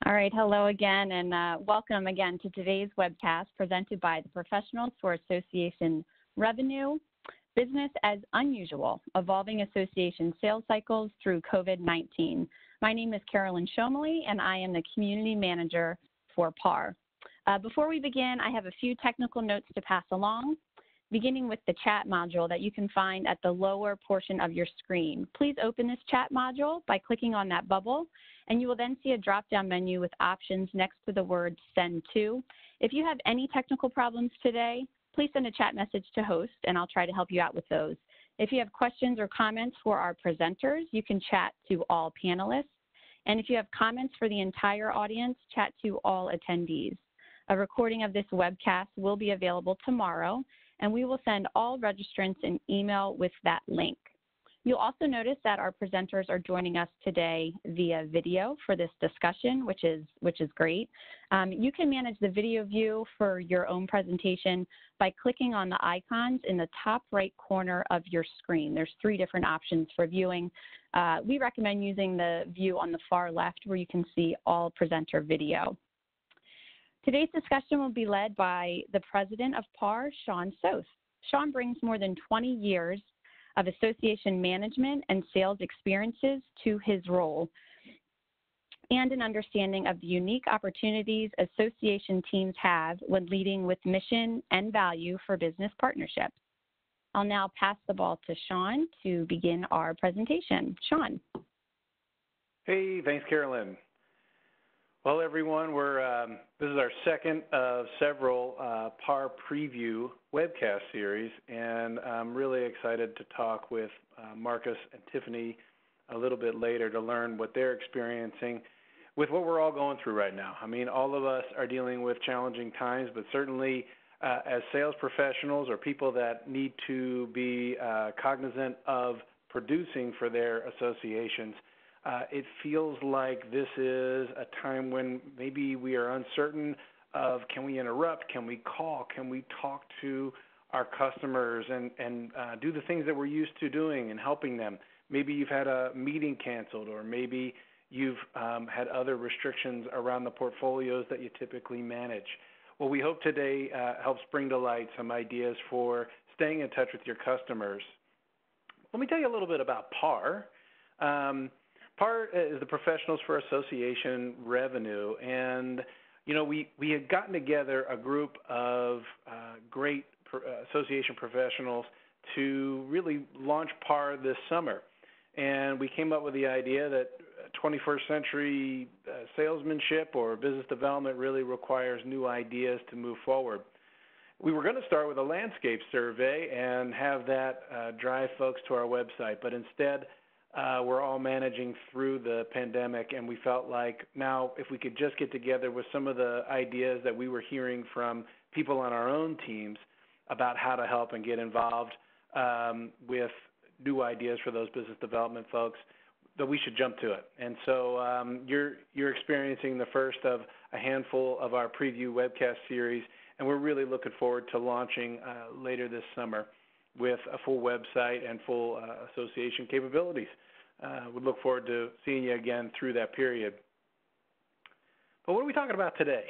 All right, hello again, and welcome again to today's webcast presented by the Professionals for Association Revenue, Business as Unusual, Evolving Association Sales Cycles Through COVID-19. My name is Carolyn Shomley, and I am the Community Manager for PAR. Before we begin, I have a few technical notes to pass along, beginning with the chat module that you can find at the lower portion of your screen. Please open this chat module by clicking on that bubble, and you will then see a drop-down menu with options next to the word Send To. If you have any technical problems today, please send a chat message to host, and I'll try to help you out with those. If you have questions or comments for our presenters, you can chat to all panelists. And if you have comments for the entire audience, chat to all attendees. A recording of this webcast will be available tomorrow, and we will send all registrants an email with that link. You'll also notice that our presenters are joining us today via video for this discussion, which is great. You can manage the video view for your own presentation by clicking on the icons in the top right corner of your screen. There's 3 different options for viewing. We recommend using the view on the far left where you can see all presenter video. Today's discussion will be led by the president of PAR, Sean Soth. Sean brings more than 20 years of association management and sales experiences to his role, and an understanding of the unique opportunities association teams have when leading with mission and value for business partnerships. I'll now pass the ball to Sean to begin our presentation. Sean. Hey, thanks, Carolyn. Well, everyone, this is our second of several PAR Preview webcast series, and I'm really excited to talk with Marcus and Tiffany a little bit later to learn what they're experiencing with what we're all going through right now. I mean, all of us are dealing with challenging times, but certainly as sales professionals or people that need to be cognizant of producing for their associations, it feels like this is a time when maybe we are uncertain of, can we interrupt, can we call, can we talk to our customers and do the things that we're used to doing and helping them. Maybe you've had a meeting canceled, or maybe you've had other restrictions around the portfolios that you typically manage. Well, we hope today helps bring to light some ideas for staying in touch with your customers. Let me tell you a little bit about PAR. PAR is the Professionals for Association Revenue, and we had gotten together a group of great association professionals to really launch PAR this summer, and we came up with the idea that 21st century salesmanship or business development really requires new ideas to move forward. We were going to start with a landscape survey and have that drive folks to our website, but instead we're all managing through the pandemic, and we felt like now if we could just get together with some of the ideas that we were hearing from people on our own teams about how to help and get involved with new ideas for those business development folks, that we should jump to it. And so you're experiencing the first of a handful of our preview webcast series, and we're really looking forward to launching later this summer with a full website and full association capabilities. We look forward to seeing you again through that period. But what are we talking about today?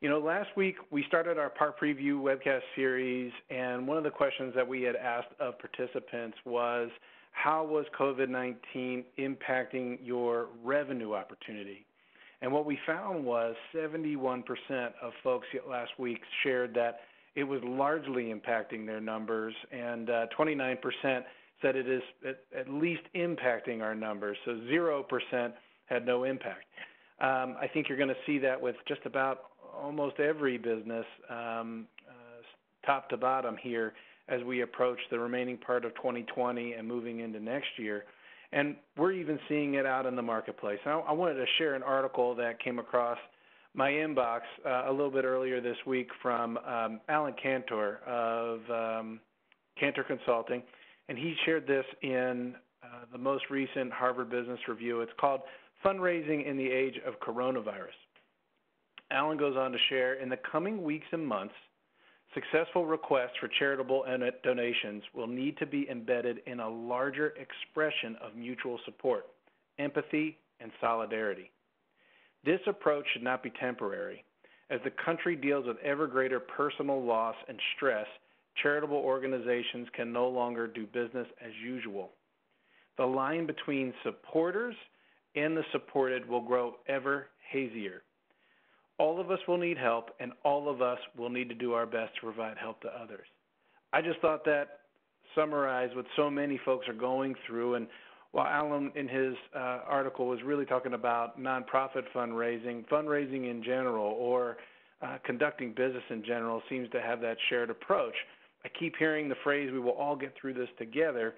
Last week we started our PAR Preview webcast series, and one of the questions that we had asked of participants was, how was COVID-19 impacting your revenue opportunity? And what we found was 71% of folks last week shared that it was largely impacting their numbers, and 29% said it is at least impacting our numbers, so 0% had no impact. I think you're going to see that with just about almost every business, top to bottom here, as we approach the remaining part of 2020 and moving into next year. And we're even seeing it out in the marketplace. I wanted to share an article that came across my inbox a little bit earlier this week from Alan Cantor of Cantor Consulting, and he shared this in the most recent Harvard Business Review. It's called Fundraising in the Age of Coronavirus. Alan goes on to share, in the coming weeks and months, successful requests for charitable donations will need to be embedded in a larger expression of mutual support, empathy, and solidarity. This approach should not be temporary. As the country deals with ever greater personal loss and stress, charitable organizations can no longer do business as usual. The line between supporters and the supported will grow ever hazier. All of us will need help, and all of us will need to do our best to provide help to others. I just thought that summarized what so many folks are going through. And while Alan in his article was really talking about nonprofit fundraising in general, or conducting business in general seems to have that shared approach. I keep hearing the phrase, we will all get through this together,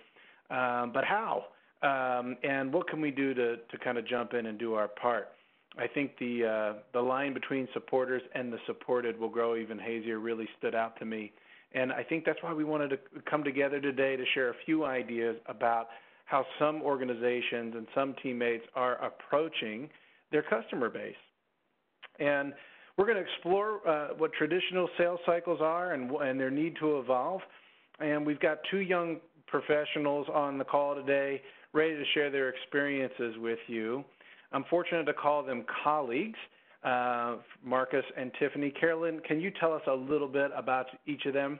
but how? And what can we do to kind of jump in and do our part? I think the line between supporters and the supported will grow even hazier really stood out to me. And I think that's why we wanted to come together today to share a few ideas about how some organizations and some teammates are approaching their customer base. And we're going to explore what traditional sales cycles are and their need to evolve. And we've got two young professionals on the call today ready to share their experiences with you. I'm fortunate to call them colleagues, Marcus and Tiffany. Carolyn, can you tell us a little bit about each of them?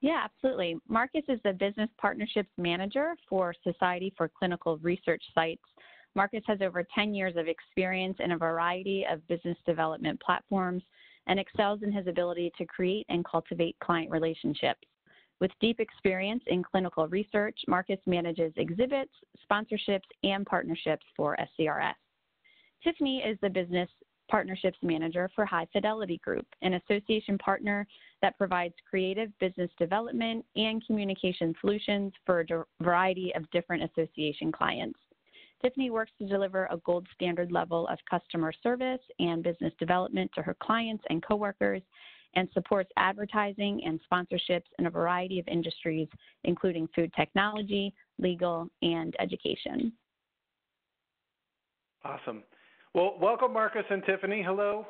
Yeah, absolutely. Marcus is the Business Partnerships Manager for Society for Clinical Research Sites. Marcus has over 10 years of experience in a variety of business development platforms and excels in his ability to create and cultivate client relationships. With deep experience in clinical research, Marcus manages exhibits, sponsorships, and partnerships for SCRS. Tiffany is the Business Partnerships Manager for High Fidelity Group, an association partner that provides creative business development and communication solutions for a variety of different association clients. Tiffany works to deliver a gold standard level of customer service and business development to her clients and coworkers, and supports advertising and sponsorships in a variety of industries, including food technology, legal, and education. Awesome. Well, welcome, Marcus and Tiffany. Hello.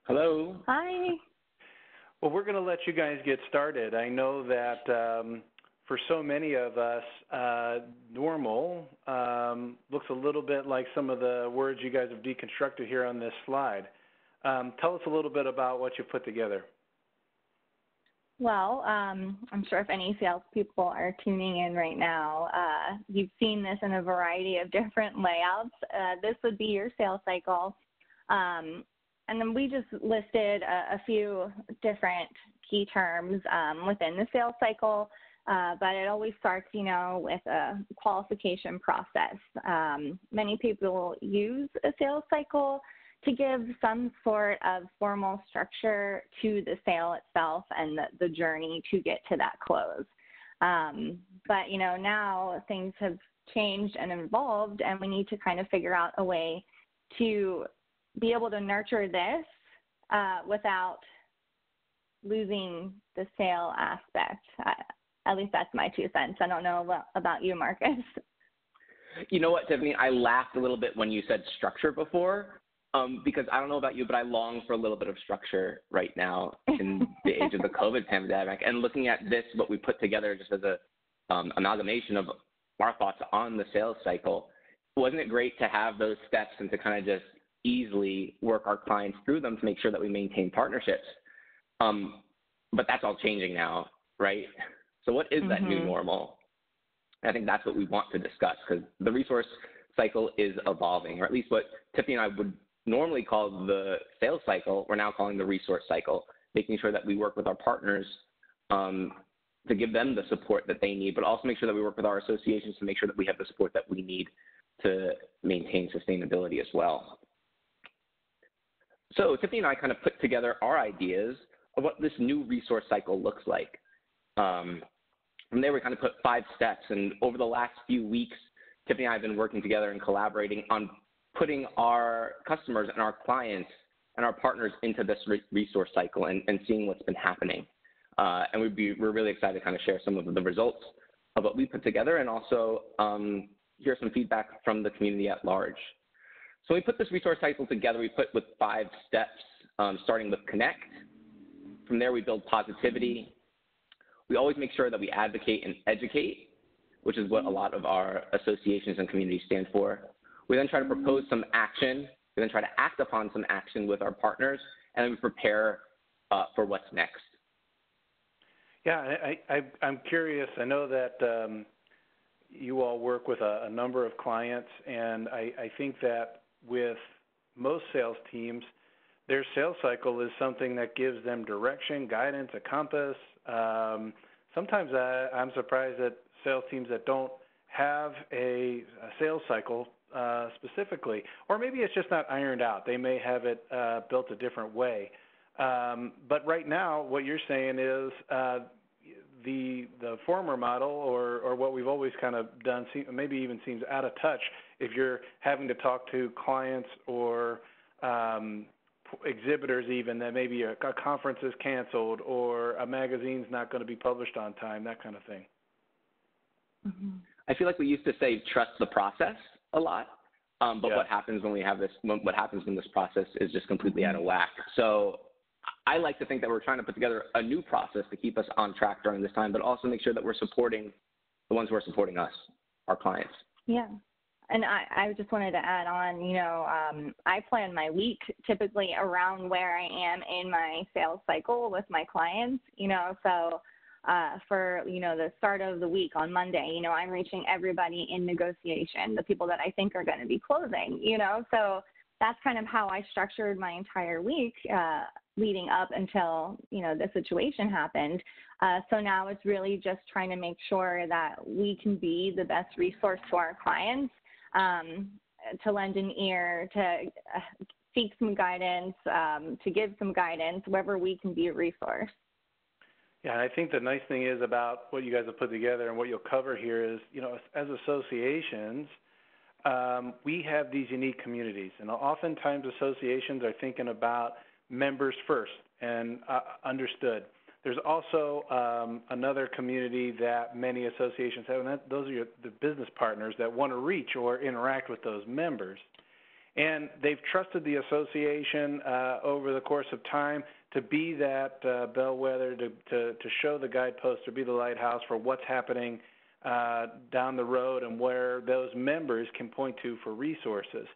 Hello. Hi. Well, we're going to let you guys get started. I know that for so many of us, normal looks a little bit like some of the words you guys have deconstructed here on this slide. Tell us a little bit about what you put together. Well, I'm sure if any salespeople are tuning in right now, you've seen this in a variety of different layouts. This would be your sales cycle. And then we just listed a few different key terms within the sales cycle, but it always starts, with a qualification process. Many people use a sales cycle to give some sort of formal structure to the sale itself and the journey to get to that close. But, now things have changed and evolved, and we need to kind of figure out a way to be able to nurture this without losing the sale aspect. At least that's my 2 cents. I don't know about you, Marcus. You know what, Tiffany? I laughed a little bit when you said structure before. Because I don't know about you, but I long for a little bit of structure right now in the age of the COVID pandemic. And looking at this, what we put together just as a amalgamation of our thoughts on the sales cycle, wasn't it great to have those steps and to kind of just easily work our clients through them to make sure that we maintain partnerships? But that's all changing now, right? So what is that new normal? I think that's what we want to discuss, because the resource cycle is evolving, or at least what Tiffany and I would normally call the sales cycle, we're now calling the resource cycle, making sure that we work with our partners to give them the support that they need, but also make sure that we work with our associations to make sure that we have the support that we need to maintain sustainability as well. So Tiffany and I kind of put together our ideas of what this new resource cycle looks like. From there, we kind of put 5 steps, and over the last few weeks, Tiffany and I have been working together and collaborating on putting our customers and our clients and our partners into this resource cycle and seeing what's been happening. And we're really excited to kind of share some of the results of what we put together, and also hear some feedback from the community at large. So we put this resource cycle together. We put with 5 steps, starting with connect. From there, we build positivity. We always make sure that we advocate and educate, which is what a lot of our associations and communities stand for. We then try to propose some action We then try to act upon some action with our partners, and then we prepare for what's next. Yeah, I'm curious. I know that you all work with a number of clients, and I think that with most sales teams, their sales cycle is something that gives them direction, guidance, a compass. Sometimes I'm surprised that sales teams that don't have a sales cycle specifically, or maybe it's just not ironed out. They may have it built a different way. But right now, what you're saying is the former model, or what we've always kind of done, maybe even seems out of touch if you're having to talk to clients or exhibitors even, that maybe a conference is canceled or a magazine's not going to be published on time, that kind of thing. Mm-hmm. I feel like we used to say trust the process a lot, but Yeah. what happens when we have this? What happens when this process is just completely out of whack? So I like to think that we're trying to put together a new process to keep us on track during this time, but also make sure that we're supporting the ones who are supporting us, our clients. Yeah. And I just wanted to add on, I plan my week typically around where I am in my sales cycle with my clients, so for, the start of the week on Monday, I'm reaching everybody in negotiation, the people that I think are going to be closing, so that's kind of how I structured my entire week leading up until, the situation happened. So now it's really just trying to make sure that we can be the best resource to our clients, to lend an ear, to seek some guidance, to give some guidance, wherever we can be a resource. Yeah, and I think the nice thing is about what you guys have put together and what you'll cover here is, as associations, we have these unique communities, and oftentimes associations are thinking about members first, and understood. There's also another community that many associations have, and those are the business partners that want to reach or interact with those members. And they've trusted the association over the course of time to be that bellwether, to show the guidepost, to be the lighthouse for what's happening down the road and where those members can point to for resources.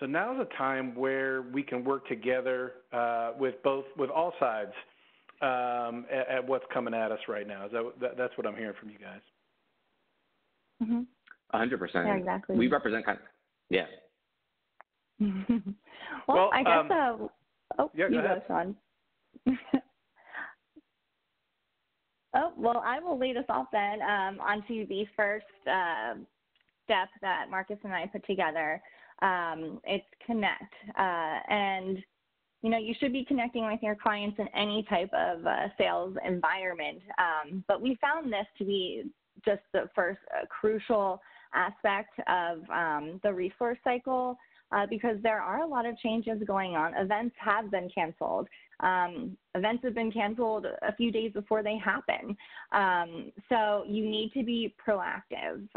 So now's a time where we can work together with all sides at what's coming at us right now. That's what I'm hearing from you guys. Mm-hmm. 100%. Yeah, exactly. We represent yeah. well, I guess, yeah, you go, Sean. Well, I will lead us off then onto the first step that Marcus and I put together. It's connect. And, you should be connecting with your clients in any type of sales environment. But we found this to be just the first crucial aspect of the resource cycle because there are a lot of changes going on. Events have been canceled. Events have been canceled a few days before they happen. So you need to be proactive.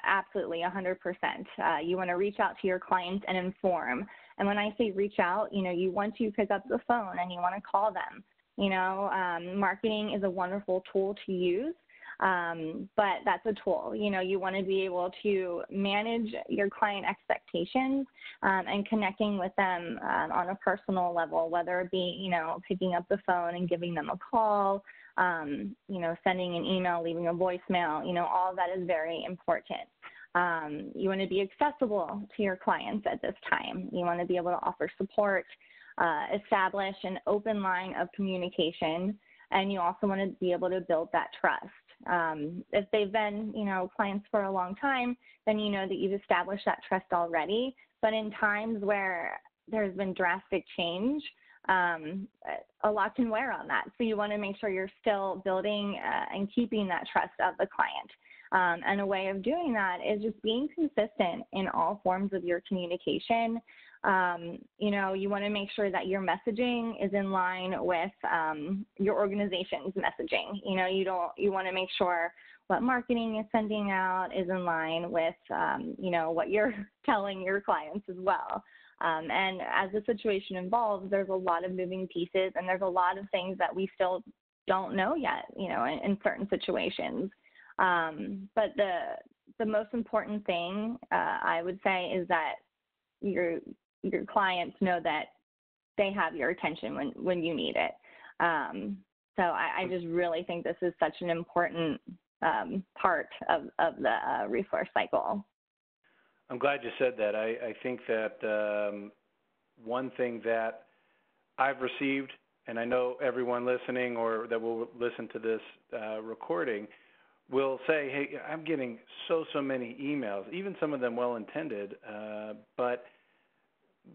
Absolutely, 100%. You want to reach out to your clients and inform. And when I say reach out, you want to pick up the phone and you want to call them. Marketing is a wonderful tool to use, but that's a tool. You want to be able to manage your client expectations and connecting with them on a personal level, whether it be, picking up the phone and giving them a call, sending an email, leaving a voicemail, all of that is very important. You want to be accessible to your clients at this time. You want to be able to offer support, establish an open line of communication, and you also want to be able to build that trust. If they've been, clients for a long time, then you know that you've established that trust already. But in times where there's been drastic change, a lot can wear on that. So you want to make sure you're still building and keeping that trust of the client. And a way of doing that is just being consistent in all forms of your communication. You want to make sure that your messaging is in line with your organization's messaging. You want to make sure what marketing is sending out is in line with, what you're telling your clients as well. And as the situation evolves, there's a lot of moving pieces and there's a lot of things that we still don't know yet, in certain situations. But the most important thing, I would say, is that you your clients know that they have your attention when you need it. So I just really think this is such an important part of the resource cycle. I'm glad you said that. I think that one thing that I've received, and I know everyone listening or that will listen to this recording will say, hey, I'm getting so many emails, even some of them well-intended, but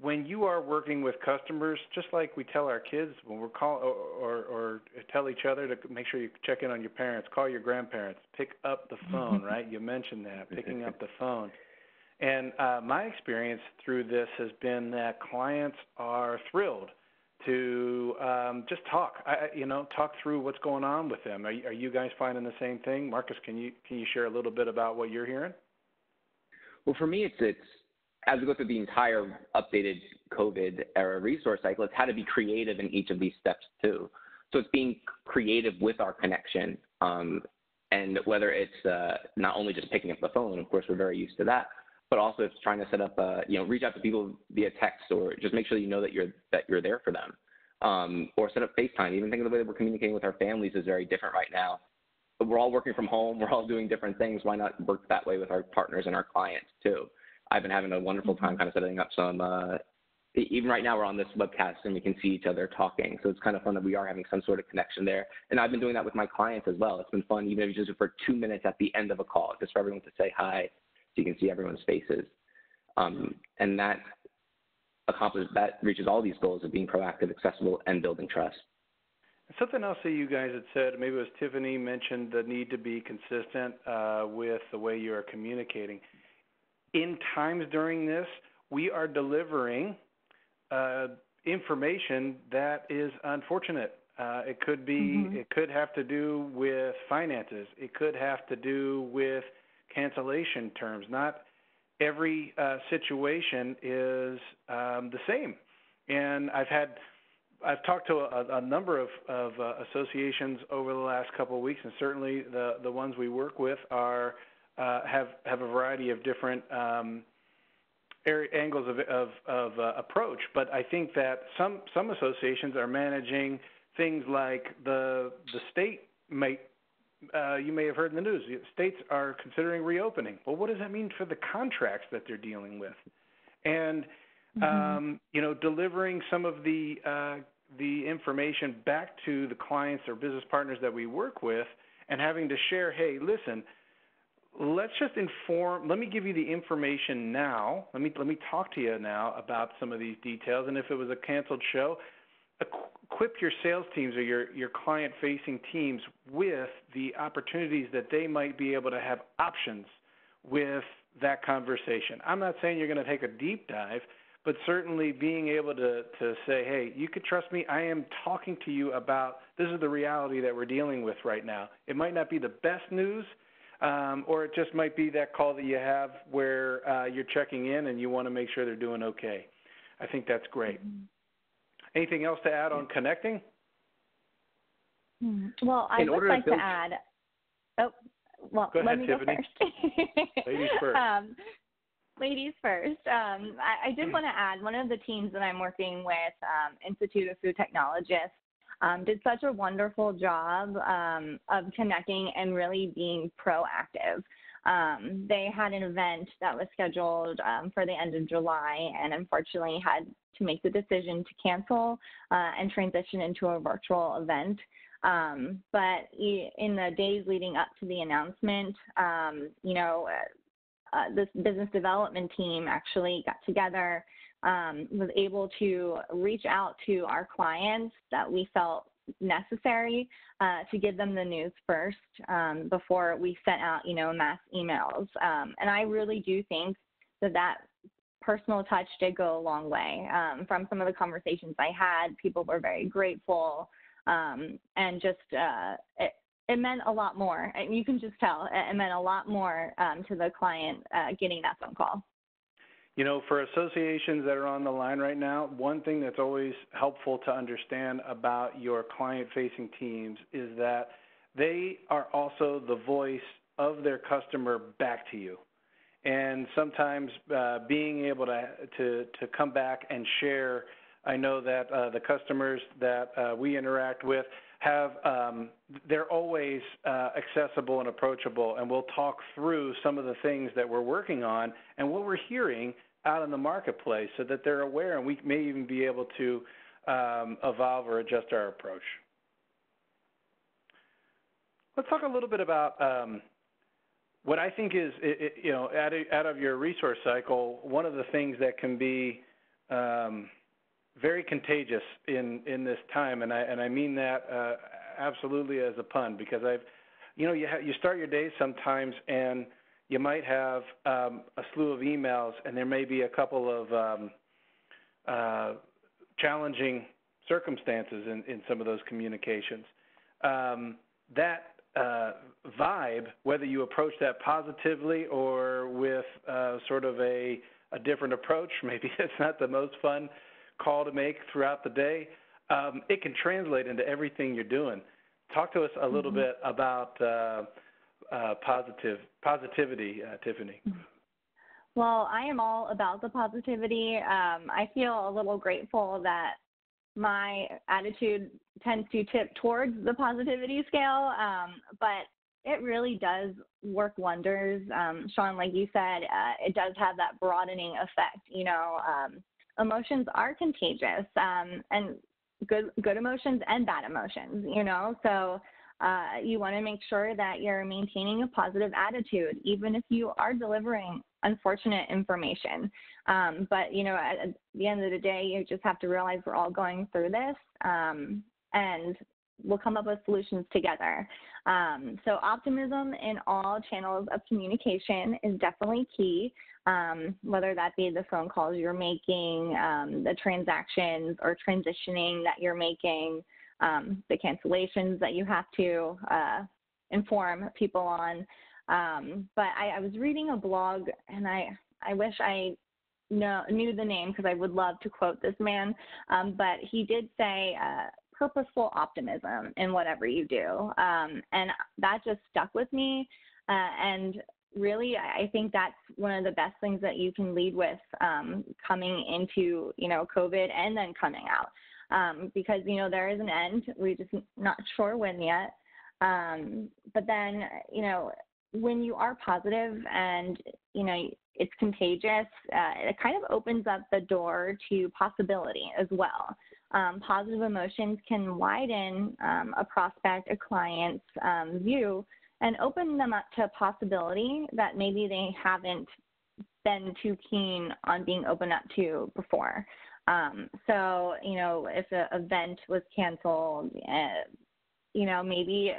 when you are working with customers, just like we tell our kids when we're or tell each other to make sure you check in on your parents, call your grandparents, pick up the phone, right? You mentioned that, picking up the phone. And my experience through this has been that clients are thrilled to just talk, talk through what's going on with them. Are you guys finding the same thing? Marcus, can you share a little bit about what you're hearing? Well, for me, it's as we go through the entire updated COVID era resource cycle, it's how to be creative in each of these steps too. So it's being creative with our connection, and whether it's not only just picking up the phone, of course, we're very used to that, but also it's trying to set up, reach out to people via text or just make sure you know that you're there for them, or set up FaceTime. Even think of the way that we're communicating with our families is very different right now. But we're all working from home. We're all doing different things. Why not work that way with our partners and our clients too? I've been having a wonderful time kind of setting up some, even right now we're on this webcast and we can see each other talking. So it's kind of fun that we are having some sort of connection there. And I've been doing that with my clients as well. It's been fun, even if it's just for 2 minutes at the end of a call, just for everyone to say hi so you can see everyone's faces. And that reaches all these goals of being proactive, accessible, and building trust. Something else that you guys had said, maybe it was Tiffany, mentioned the need to be consistent with the way you are communicating. In times during this, we are delivering information that is unfortunate. It could be, it could have to do with finances. It could have to do with cancellation terms. Not every situation is the same. And I've talked to a number of associations over the last couple of weeks, and certainly the ones we work with are have a variety of different angles of approach. But I think that some associations are managing things like the state you may have heard in the news, states are considering reopening. Well, what does that mean for the contracts that they're dealing with? And delivering some of the information back to the clients or business partners that we work with, and having to share, hey, listen, let's just inform. Let me give you the information now. Let me talk to you now about some of these details. And if it was a canceled show, equip your sales teams or your client-facing teams with the opportunities that they might be able to have options with that conversation. I'm not saying you're going to take a deep dive, but certainly being able to say, hey, you could trust me. I am talking to you about this is the reality that we're dealing with right now. It might not be the best news, or it just might be that call that you have where you're checking in and you want to make sure they're doing okay. I think that's great. Anything else to add on connecting? Well, I would like to add. Oh, well, go ahead, let me Tiffany. go first. Ladies first. Ladies first. I did want to add, one of the teams that I'm working with, Institute of Food Technologists, did such a wonderful job of connecting and really being proactive. They had an event that was scheduled for the end of July, and unfortunately had to make the decision to cancel and transition into a virtual event. But in the days leading up to the announcement, this business development team actually got together, was able to reach out to our clients that we felt necessary to give them the news first before we sent out, mass emails. And I really do think that personal touch did go a long way. From some of the conversations I had, people were very grateful, and just it meant a lot more. And you can just tell it meant a lot more to the client getting that phone call. For associations that are on the line right now, one thing that's always helpful to understand about your client-facing teams is that they are also the voice of their customer back to you. and sometimes being able to come back and share. I know that the customers that we interact with have, they're always accessible and approachable, and we'll talk through some of the things that we're working on and what we're hearing out in the marketplace so that they're aware, and we may even be able to evolve or adjust our approach. Let's talk a little bit about what I think is, you know, out of your resource cycle, one of the things that can be very contagious in this time, and I mean that absolutely as a pun, because you start your day sometimes and you might have a slew of emails, and there may be a couple of challenging circumstances in some of those communications. That vibe, whether you approach that positively or with sort of a different approach, maybe it's not the most fun call to make throughout the day, it can translate into everything you're doing. Talk to us a little bit about positivity, Tiffany. Well, I am all about the positivity. I feel a little grateful that my attitude tends to tip towards the positivity scale, but it really does work wonders. Sean, like you said, it does have that broadening effect. You know, emotions are contagious, and good emotions and bad emotions, you know, so you want to make sure that you're maintaining a positive attitude, even if you are delivering unfortunate information. But, you know, at the end of the day, you just have to realize we're all going through this, and we'll come up with solutions together. So optimism in all channels of communication is definitely key, whether that be the phone calls you're making, the transactions or transitioning that you're making, the cancellations that you have to inform people on. But I was reading a blog, and I wish I knew the name because I would love to quote this man, but he did say purposeful optimism in whatever you do, and that just stuck with me, and really I think that's one of the best things that you can lead with coming into, you know, COVID and then coming out. Because, you know, there is an end. We're just not sure when yet. But then, you know, when you are positive and, you know, it's contagious, it kind of opens up the door to possibility as well. Positive emotions can widen a prospect, a client's view, and open them up to a possibility that maybe they haven't been too keen on being open up to before. So, you know, if an event was canceled, you know, maybe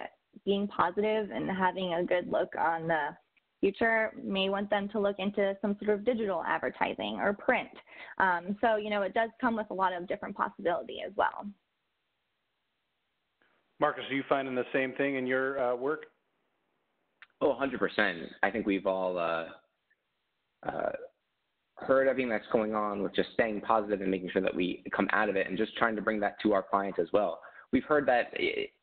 being positive and having a good look on the future may want them to look into some sort of digital advertising or print. So, you know, it does come with a lot of different possibility as well. Marcus, are you finding the same thing in your work? Oh, 100%. I think we've all heard everything that's going on with just staying positive and making sure that we come out of it and just trying to bring that to our clients as well. We've heard that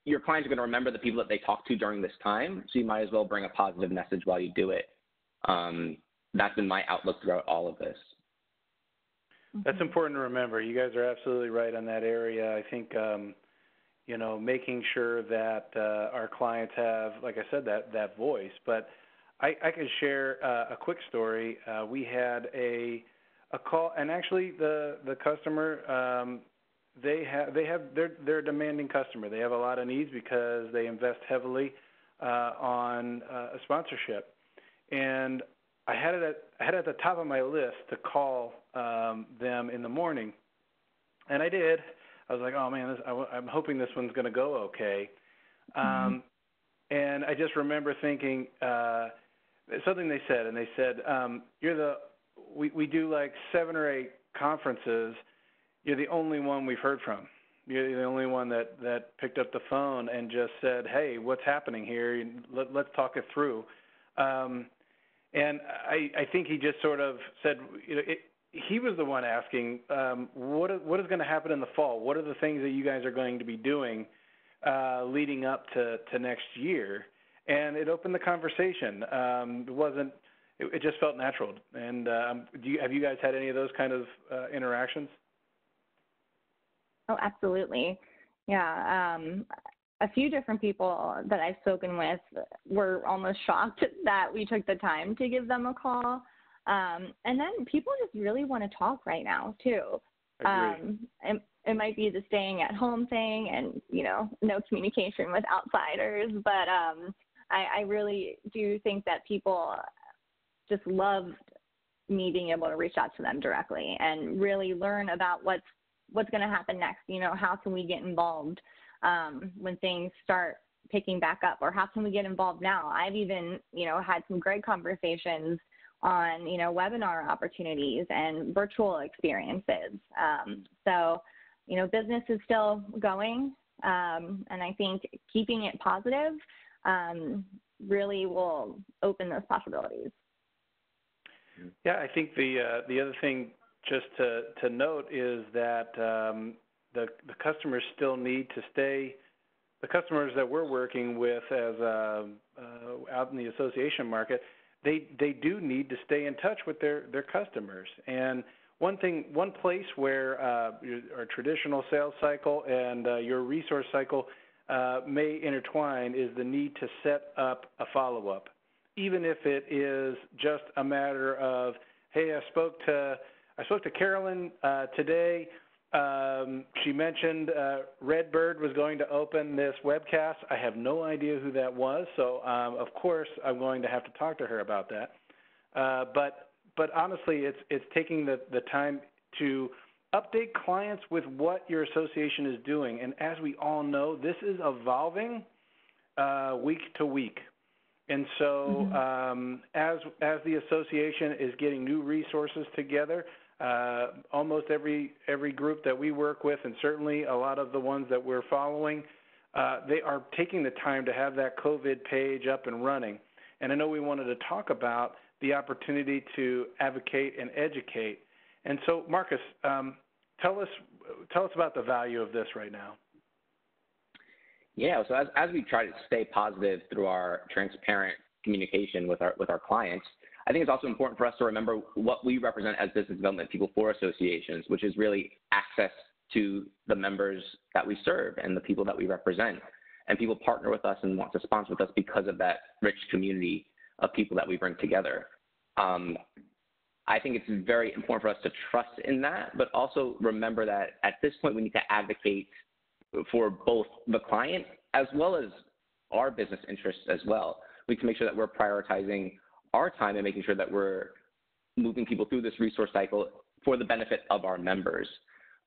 your clients are going to remember the people that they talk to during this time, so you might as well bring a positive message while you do it. That's been my outlook throughout all of this. That's important to remember. You guys are absolutely right on that area. I think, you know, making sure that our clients have, like I said, that voice. But I could share a quick story. We had a call, and actually the customer, they're a demanding customer. They have a lot of needs because they invest heavily on a sponsorship. And I had it at the top of my list to call them in the morning, and I did. I was like, oh man, I'm hoping this one's going to go okay. And I just remember thinking something they said, and they said, we do like 7 or 8 conferences. You're the only one we've heard from. You're the only one that picked up the phone and just said, hey, what's happening here? Let's talk it through. And I think he just sort of said, you know, he was the one asking, what is going to happen in the fall? What are the things that you guys are going to be doing leading up to next year? And it opened the conversation. It it just felt natural. And have you guys had any of those kind of interactions? Oh, absolutely. Yeah. A few different people that I've spoken with were almost shocked that we took the time to give them a call. And then people just really want to talk right now, too. It might be the staying at home thing and, no communication with outsiders. But I really do think that people just loved me being able to reach out to them directly and really learn about what's going to happen next. How can we get involved when things start picking back up, or how can we get involved now? I've even, had some great conversations on, webinar opportunities and virtual experiences. So, business is still going, and I think keeping it positive really will open those possibilities. Yeah, I think the other thing just to note is that the customers still need to stay. The customers that we're working with as out in the association market, they do need to stay in touch with their customers. And one place where our traditional sales cycle and your resource cycle may intertwine is the need to set up a follow-up, even if it is just a matter of, hey, I spoke to Carolyn today. She mentioned Redbird was going to open this webcast. I have no idea who that was, so of course I'm going to have to talk to her about that. But honestly, it's taking the time to update clients with what your association is doing. And as we all know, this is evolving week to week. And so as the association is getting new resources together, almost every group that we work with, and certainly a lot of the ones that we're following, they are taking the time to have that COVID page up and running. And I know we wanted to talk about the opportunity to advocate and educate. And so, Marcus, tell us about the value of this right now. Yeah, so as we try to stay positive through our transparent communication with our clients, I think it's also important for us to remember what we represent as business development people for associations, which is really access to the members that we serve and the people that we represent. And people partner with us and want to sponsor with us because of that rich community of people that we bring together. I think it's very important for us to trust in that, but also remember that at this point we need to advocate for both the client as well as our business interests as well. We can make sure that we're prioritizing our time and making sure that we're moving people through this resource cycle for the benefit of our members.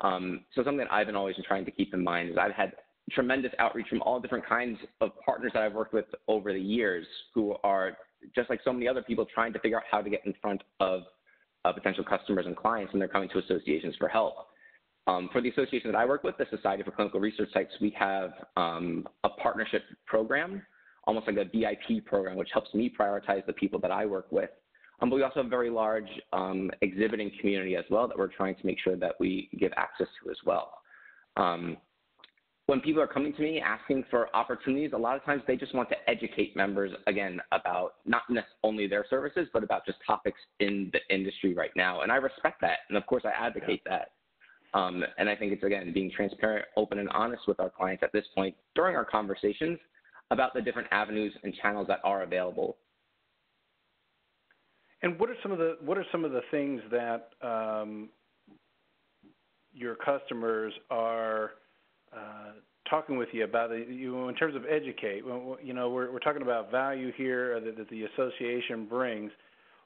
So something that I've been always trying to keep in mind is I've had tremendous outreach from all different kinds of partners that I've worked with over the years who are just like so many other people trying to figure out how to get in front of potential customers and clients when they're coming to associations for help. For the association that I work with, the Society for Clinical Research Sites, we have a partnership program, almost like a VIP program, which helps me prioritize the people that I work with. But we also have a very large exhibiting community as well that we're trying to make sure that we give access to as well. When people are coming to me asking for opportunities, a lot of times they just want to educate members, again, about not only their services, but about just topics in the industry right now. And I respect that. And of course, I advocate that. And I think it's, again, being transparent, open, and honest with our clients at this point during our conversations about the different avenues and channels that are available. And what are some of the things that your customers are talking with you about? In terms of educate, we're talking about value here that the association brings.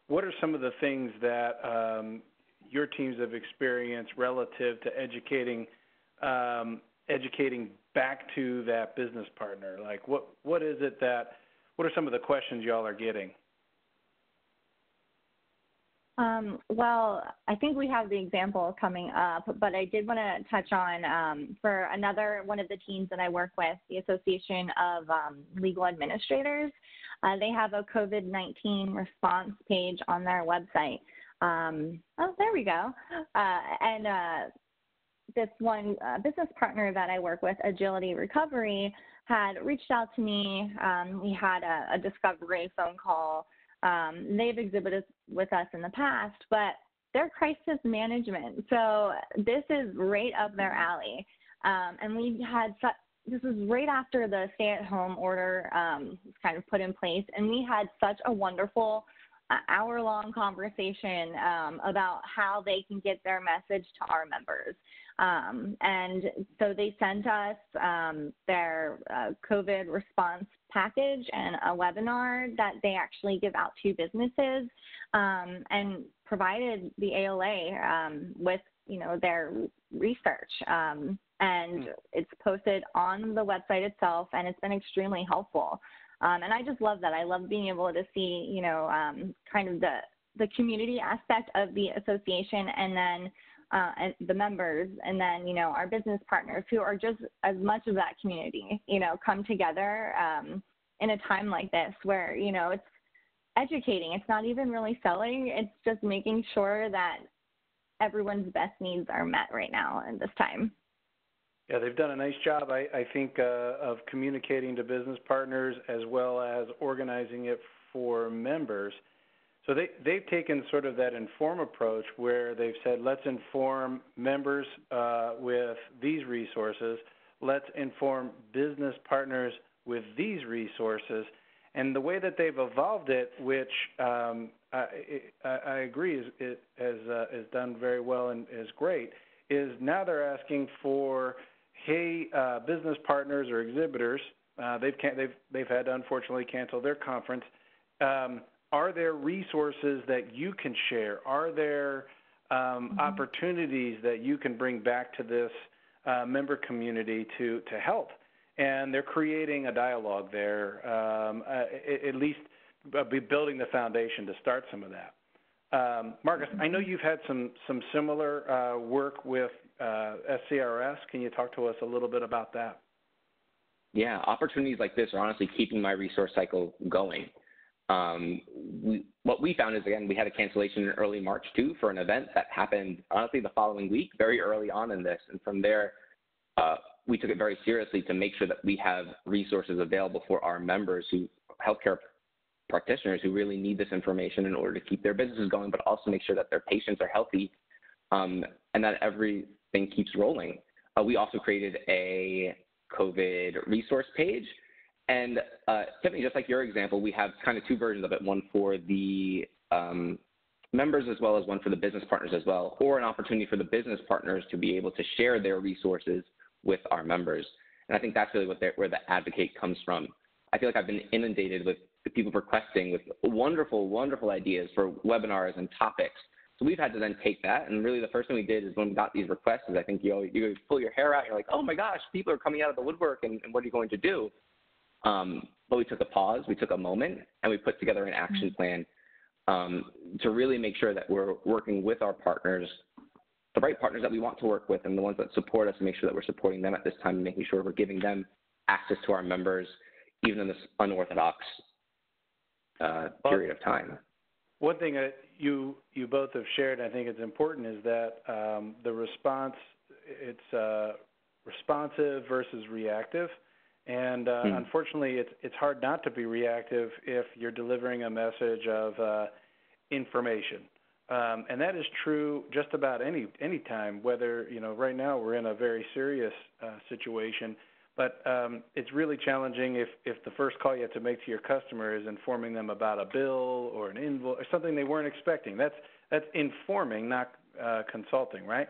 What are some of the things that your teams have experienced relative to educating back to that business partner? Like what are some of the questions y'all are getting? Well, I think we have the example coming up, but I did want to touch on for another one of the teams that I work with, the Association of Legal Administrators. They have a COVID-19 response page on their website. Oh, there we go. And this one business partner that I work with, Agility Recovery, had reached out to me. We had a discovery phone call They've exhibited with us in the past, but they're crisis management. So this is right up their alley. And we had this was right after the stay-at-home order was kind of put in place, and we had such a wonderful hour-long conversation about how they can get their message to our members. And so they sent us their COVID response package and a webinar that they actually give out to businesses, and provided the ALA with, their research. And it's posted on the website itself, and it's been extremely helpful. And I just love that. I love being able to see, kind of the community aspect of the association, and then and the members, and then, our business partners who are just as much of that community, come together in a time like this where, it's educating. It's not even really selling. It's just making sure that everyone's best needs are met right now in this time. Yeah, they've done a nice job, I think, of communicating to business partners as well as organizing it for members. So they've taken sort of that inform approach where they've said, let's inform members with these resources. Let's inform business partners with these resources. And the way that they've evolved it, which I agree is done very well and is great, is now they're asking for, hey, business partners or exhibitors, they've had to unfortunately cancel their conference. Are there resources that you can share? Are there opportunities that you can bring back to this member community to help? And they're creating a dialogue there, at least be building the foundation to start some of that. Marcus, I know you've had some similar work with SCRS. Can you talk to us a little bit about that? Yeah, opportunities like this are honestly keeping my resource cycle going. What we found is, again, we had a cancellation in early March too for an event that happened honestly the following week, very early on in this. And from there, we took it very seriously to make sure that we have resources available for our members, healthcare practitioners who really need this information in order to keep their businesses going, but also make sure that their patients are healthy, and that everything keeps rolling. We also created a COVID resource page. And Tiffany, just like your example, we have kind of two versions of it, one for the members as well as one for the business partners as well, or an opportunity for the business partners to be able to share their resources with our members. And I think that's really where the advocate comes from. I feel like I've been inundated with people requesting with wonderful, wonderful ideas for webinars and topics. So we've had to then take that, and really the first thing we did is when we got these requests is I think you pull your hair out, you're like, oh my gosh, people are coming out of the woodwork, and what are you going to do? But we took a pause, we took a moment, and we put together an action plan to really make sure that we're working with our partners, the right partners that we want to work with, and the ones that support us, and make sure that we're supporting them at this time and making sure we're giving them access to our members, even in this unorthodox period of time. One thing that you both have shared, I think it's important, is that the response, it's responsive versus reactive. And unfortunately, it's hard not to be reactive if you're delivering a message of information. And that is true just about any time, whether, right now we're in a very serious situation. But it's really challenging if the first call you have to make to your customer is informing them about a bill or an invoice or something they weren't expecting. That's informing, not consulting, right?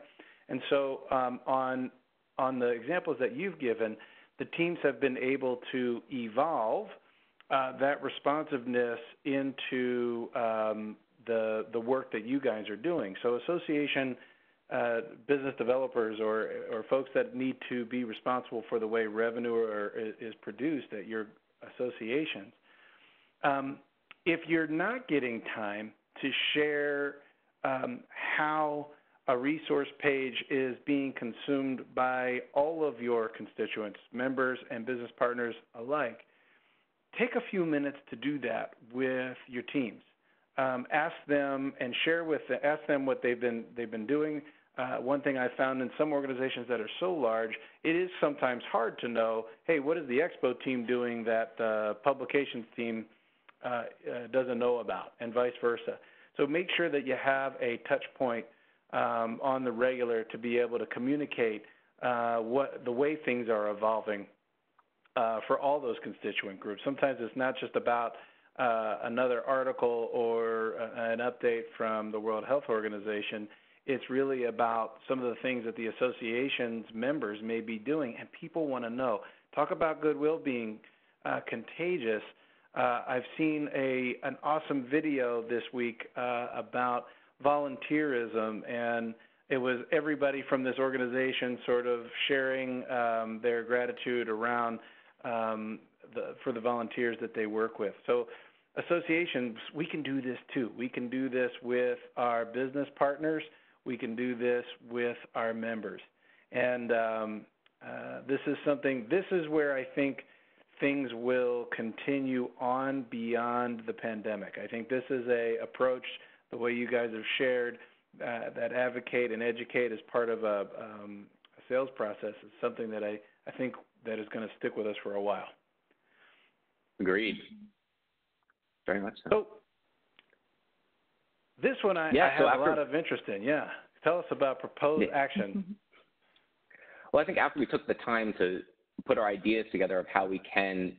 And so on the examples that you've given, the teams have been able to evolve that responsiveness into the work that you guys are doing. So association business developers or folks that need to be responsible for the way revenue is produced at your associations, if you're not getting time to share how a resource page is being consumed by all of your constituents, members and business partners alike, take a few minutes to do that with your teams. Ask them and ask them what they've been doing. One thing I found in some organizations that are so large, it is sometimes hard to know, hey, what is the expo team doing that the publications team doesn't know about, and vice versa. So make sure that you have a touch point on the regular to be able to communicate the way things are evolving for all those constituent groups. Sometimes it's not just about another article or an update from the World Health Organization. It's really about some of the things that the association's members may be doing, and people want to know. Talk about goodwill being contagious. I've seen an awesome video this week about volunteerism, and it was everybody from this organization sort of sharing their gratitude around for the volunteers that they work with. So associations, we can do this too. We can do this with our business partners. We can do this with our members. And this is where I think things will continue on beyond the pandemic. I think this is a approach, the way you guys have shared, that advocate and educate as part of a sales process is something that I think that is going to stick with us for a while. Agreed. Very much so. So this one I have a lot of interest in. Yeah. Tell us about proposed action. Well, I think after we took the time to put our ideas together of how we can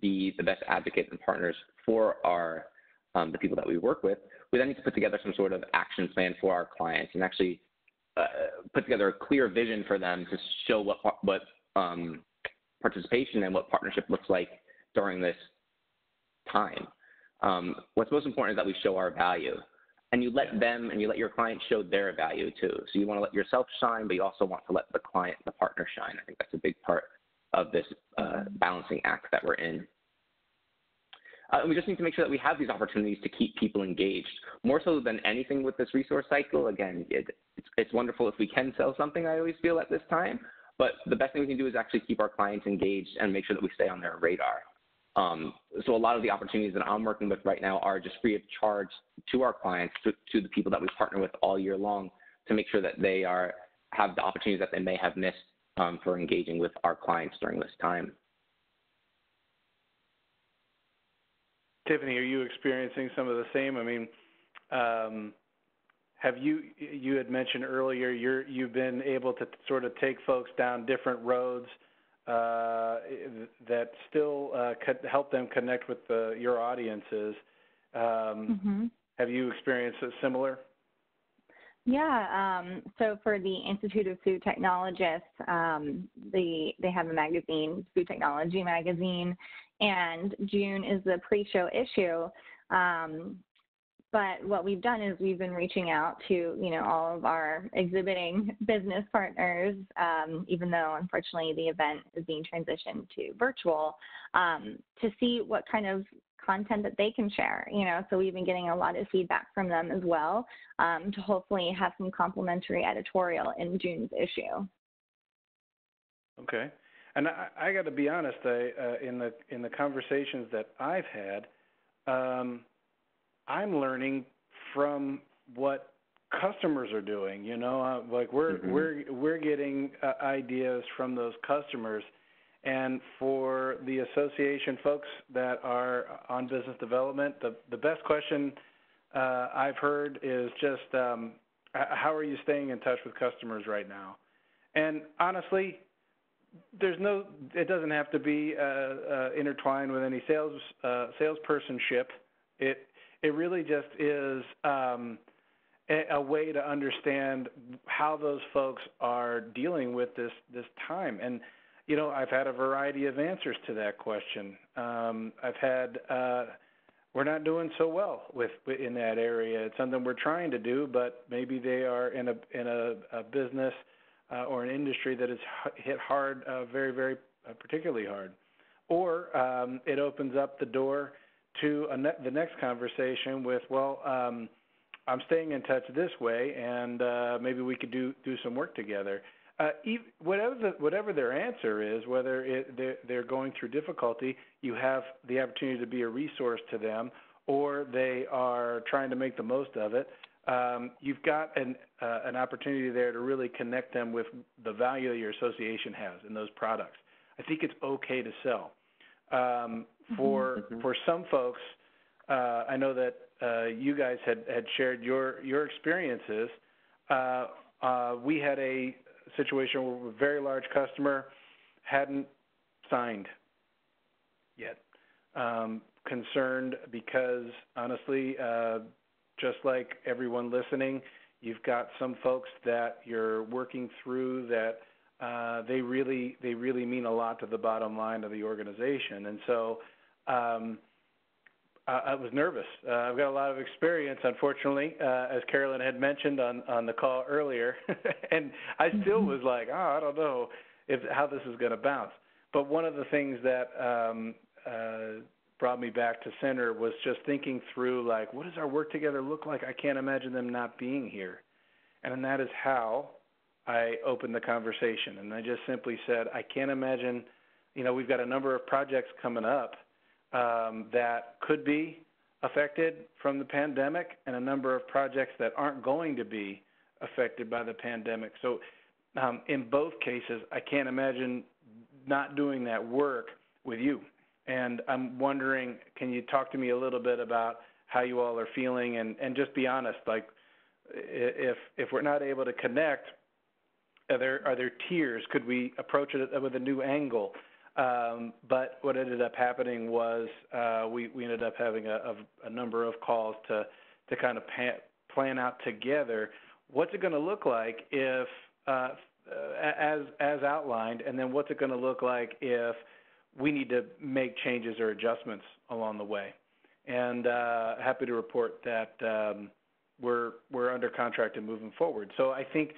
be the best advocates and partners for our the people that we work with, we then need to put together some sort of action plan for our clients and actually put together a clear vision for them to show what participation and what partnership looks like during this time. What's most important is that we show our value. And you let them and you let your clients show their value too. So you want to let yourself shine, but you also want to let the client, the partner shine. I think that's a big part of this balancing act that we're in. And we just need to make sure that we have these opportunities to keep people engaged. More so than anything with this resource cycle, again, it's wonderful if we can sell something, I always feel, at this time. But the best thing we can do is actually keep our clients engaged and make sure that we stay on their radar. So a lot of the opportunities that I'm working with right now are just free of charge to our clients, to the people that we partner with all year long, to make sure that they have the opportunities that they may have missed for engaging with our clients during this time. Tiffany, are you experiencing some of the same? I mean, have you had mentioned earlier you've been able to sort of take folks down different roads that still help them connect with your audiences. Have you experienced a similar? Yeah, so for the Institute of Food Technologists, they have a magazine, Food Technology Magazine, and June is the pre-show issue. But what we've done is we've been reaching out to, all of our exhibiting business partners, even though unfortunately the event is being transitioned to virtual, to see what kind of content that they can share, so we've been getting a lot of feedback from them as well, to hopefully have some complimentary editorial in June's issue. Okay. And I got to be honest, in the conversations that I've had, I'm learning from what customers are doing. Like we're getting ideas from those customers, and for the association folks that are on business development, the best question I've heard is just how are you staying in touch with customers right now? And honestly, it doesn't have to be intertwined with any salespersonship. It really just is a way to understand how those folks are dealing with this time. And, I've had a variety of answers to that question. I've had, we're not doing so well in that area. It's something we're trying to do, but maybe they are in a business or an industry that is hit hard, very, very particularly hard. Or it opens up the door to the next conversation with, I'm staying in touch this way, and maybe we could do some work together. Whatever their answer is, whether they're going through difficulty, you have the opportunity to be a resource to them, or they are trying to make the most of it. You've got an opportunity there to really connect them with the value that your association has in those products. I think it's okay to sell. For some folks, I know that you guys had shared your experiences. We had a situation where a very large customer hadn't signed yet. Concerned because, honestly, just like everyone listening, you've got some folks that you're working through that they really mean a lot to the bottom line of the organization. And so I was nervous. I've got a lot of experience, unfortunately, as Carolyn had mentioned on the call earlier, and I still was like, I don't know how this is going to bounce. But one of the things that brought me back to center was just thinking through, like, what does our work together look like? I can't imagine them not being here. And that is how I opened the conversation. And I just simply said, I can't imagine, we've got a number of projects coming up that could be affected from the pandemic and a number of projects that aren't going to be affected by the pandemic. So in both cases, I can't imagine not doing that work with you. And I'm wondering, can you talk to me a little bit about how you all are feeling and just be honest, like if we're not able to connect, are there tears? Could we approach it with a new angle? But what ended up happening was we ended up having a number of calls to kind of plan out together what's it going to look like if as outlined, and then what's it going to look like if we need to make changes or adjustments along the way. And happy to report that we're under contract and moving forward. So I think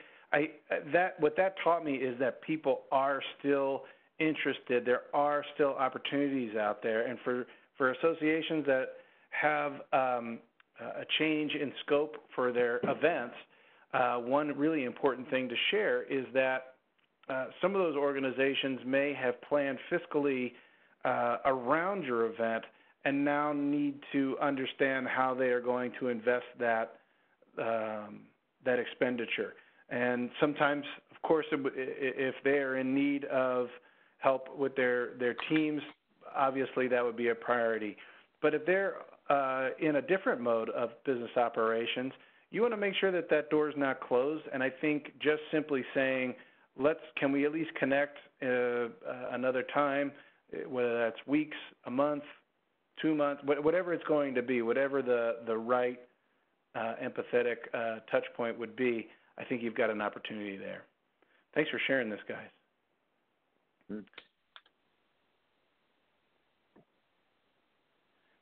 what that taught me is that people are still interested. There are still opportunities out there, and for associations that have a change in scope for their events, one really important thing to share is that some of those organizations may have planned fiscally around your event and now need to understand how they are going to invest that expenditure. And sometimes, of course, if they are in need of help with their teams, obviously that would be a priority. But if they're in a different mode of business operations, you want to make sure that door is not closed. And I think just simply saying, can we at least connect another time, whether that's weeks, a month, 2 months, whatever it's going to be, whatever the right empathetic touch point would be, I think you've got an opportunity there. Thanks for sharing this, guys.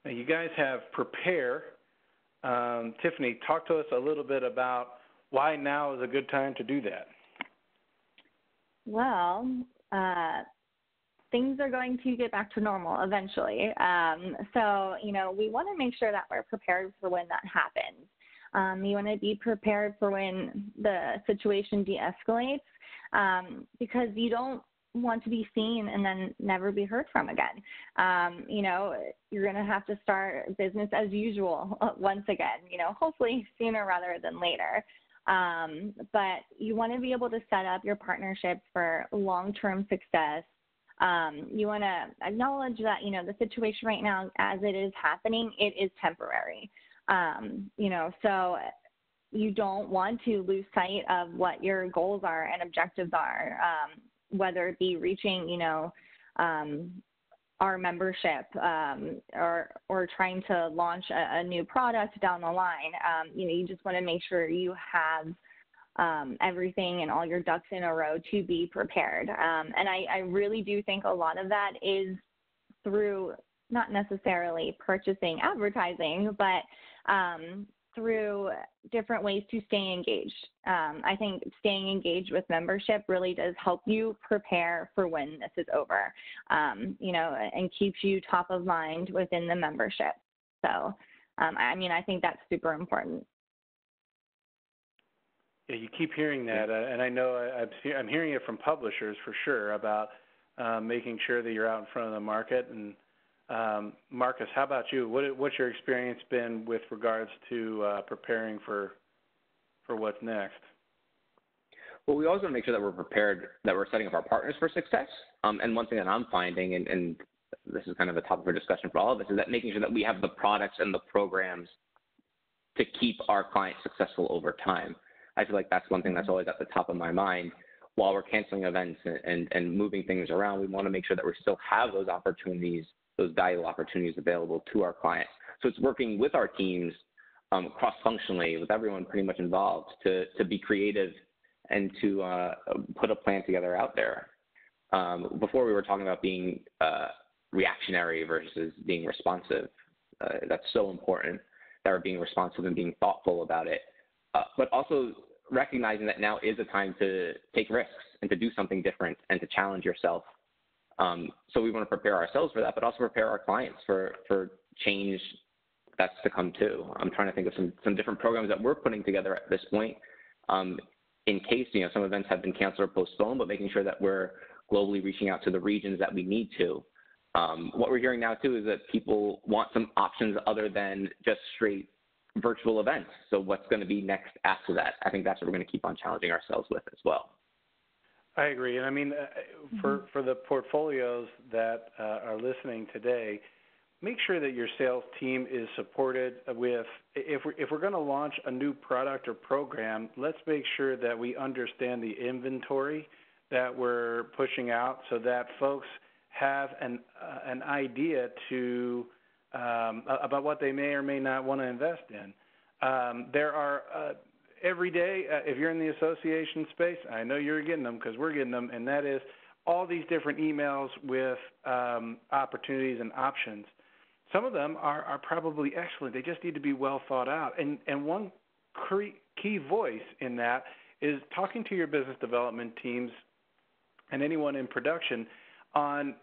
Now, you guys have Prepare. Tiffany, talk to us a little bit about why now is a good time to do that. Well, things are going to get back to normal eventually. So, we want to make sure that we're prepared for when that happens. You want to be prepared for when the situation de-escalates, because you don't want to be seen and then never be heard from again. You're going to have to start business as usual once again, hopefully sooner rather than later. But you want to be able to set up your partnerships for long-term success. You want to acknowledge that, the situation right now as it is happening, it is temporary. So you don't want to lose sight of what your goals are and objectives are, whether it be reaching, our membership or trying to launch a new product down the line. You just want to make sure you have everything and all your ducks in a row to be prepared. And I really do think a lot of that is through not necessarily purchasing advertising, but through different ways to stay engaged. I think staying engaged with membership really does help you prepare for when this is over, and keeps you top of mind within the membership. So, I think that's super important. Yeah, you keep hearing that, and I know I'm hearing it from publishers for sure about making sure that you're out in front of the market. And Marcus, how about you? What's your experience been with regards to preparing for what's next? Well, we always want to make sure that we're prepared, that we're setting up our partners for success. And one thing that I'm finding, and this is kind of a topic for discussion for all of us, is that making sure that we have the products and the programs to keep our clients successful over time. I feel like that's one thing that's always at the top of my mind. While we're canceling events and moving things around, we want to make sure that we still have those opportunities, those valuable opportunities available to our clients. So it's working with our teams cross-functionally, with everyone pretty much involved, to be creative and to put a plan together out there. Before we were talking about being reactionary versus being responsive. That's so important, that we're being responsive and being thoughtful about it. But also recognizing that now is a time to take risks and to do something different and to challenge yourself. So we want to prepare ourselves for that, but also prepare our clients for change that's to come too. I'm trying to think of some different programs that we're putting together at this point, in case some events have been canceled or postponed, but making sure that we're globally reaching out to the regions that we need to. What we're hearing now too is that people want some options other than just straight virtual events. So what's going to be next after that? I think that's what we're going to keep on challenging ourselves with as well. I agree. And I mean, for the portfolios that are listening today, make sure that your sales team is supported with, if we're going to launch a new product or program, let's make sure that we understand the inventory that we're pushing out so that folks have an idea to about what they may or may not want to invest in. There are every day, if you're in the association space, I know you're getting them because we're getting them, and that is all these different emails with opportunities and options. Some of them are probably excellent. They just need to be well thought out. And one key voice in that is talking to your business development teams and anyone in production on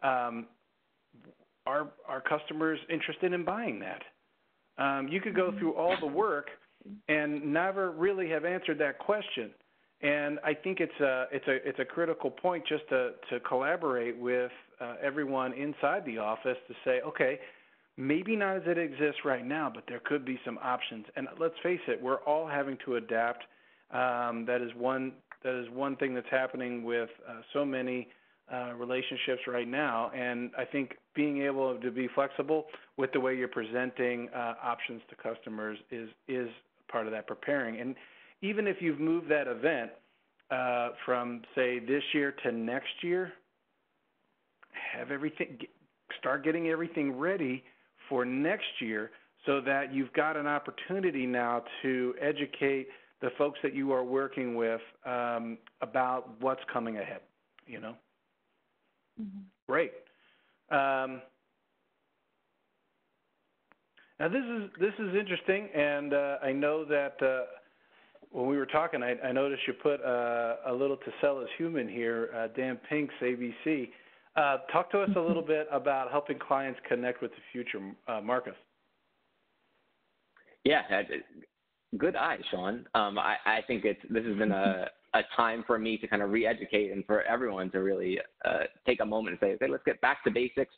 are customers interested in buying that? You could go through all the work and never really have answered that question. And I think it's a critical point just to collaborate with everyone inside the office to say, okay, maybe not as it exists right now, but there could be some options. And let's face it, we're all having to adapt. That is one thing that's happening with so many relationships right now, and I think being able to be flexible with the way you're presenting options to customers is part of that preparing. And even if you've moved that event from, say, this year to next year, start getting everything ready for next year so that you've got an opportunity now to educate the folks that you are working with about what's coming ahead, Mm-hmm. Great. Now this is interesting, and I know that when we were talking, I noticed you put a little to sell as human here, Dan Pink's ABC. Talk to us a little bit about helping clients connect with the future, Marcus. Yeah, good eye, Sean. I think this has been a time for me to kind of re-educate and for everyone to really take a moment and say, okay, let's get back to basics.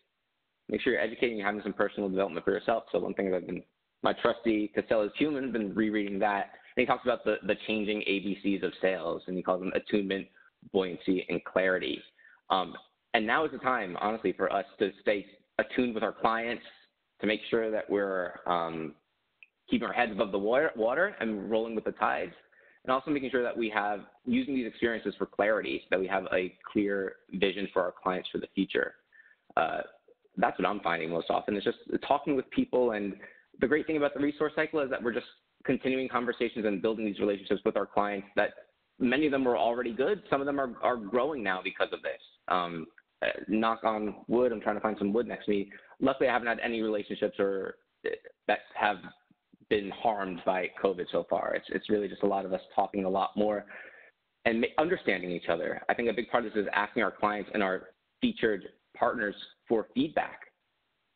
Make sure you're educating and having some personal development for yourself. So one thing that I've been, my trusty to sell as human, been rereading that. And he talks about the changing ABCs of sales, and he calls them attunement, buoyancy, and clarity. And now is the time, honestly, for us to stay attuned with our clients, to make sure that we're keeping our heads above the water and rolling with the tides, and also making sure that we have, using these experiences for clarity, so that we have a clear vision for our clients for the future. That's what I'm finding most often, is just talking with people. And the great thing about the resource cycle is that we're just continuing conversations and building these relationships with our clients that many of them were already good. Some of them are growing now because of this. Knock on wood, I'm trying to find some wood next to me. Luckily, I haven't had any relationships that have been harmed by COVID so far. It's really just a lot of us talking a lot more and understanding each other. I think a big part of this is asking our clients and our featured partners for feedback,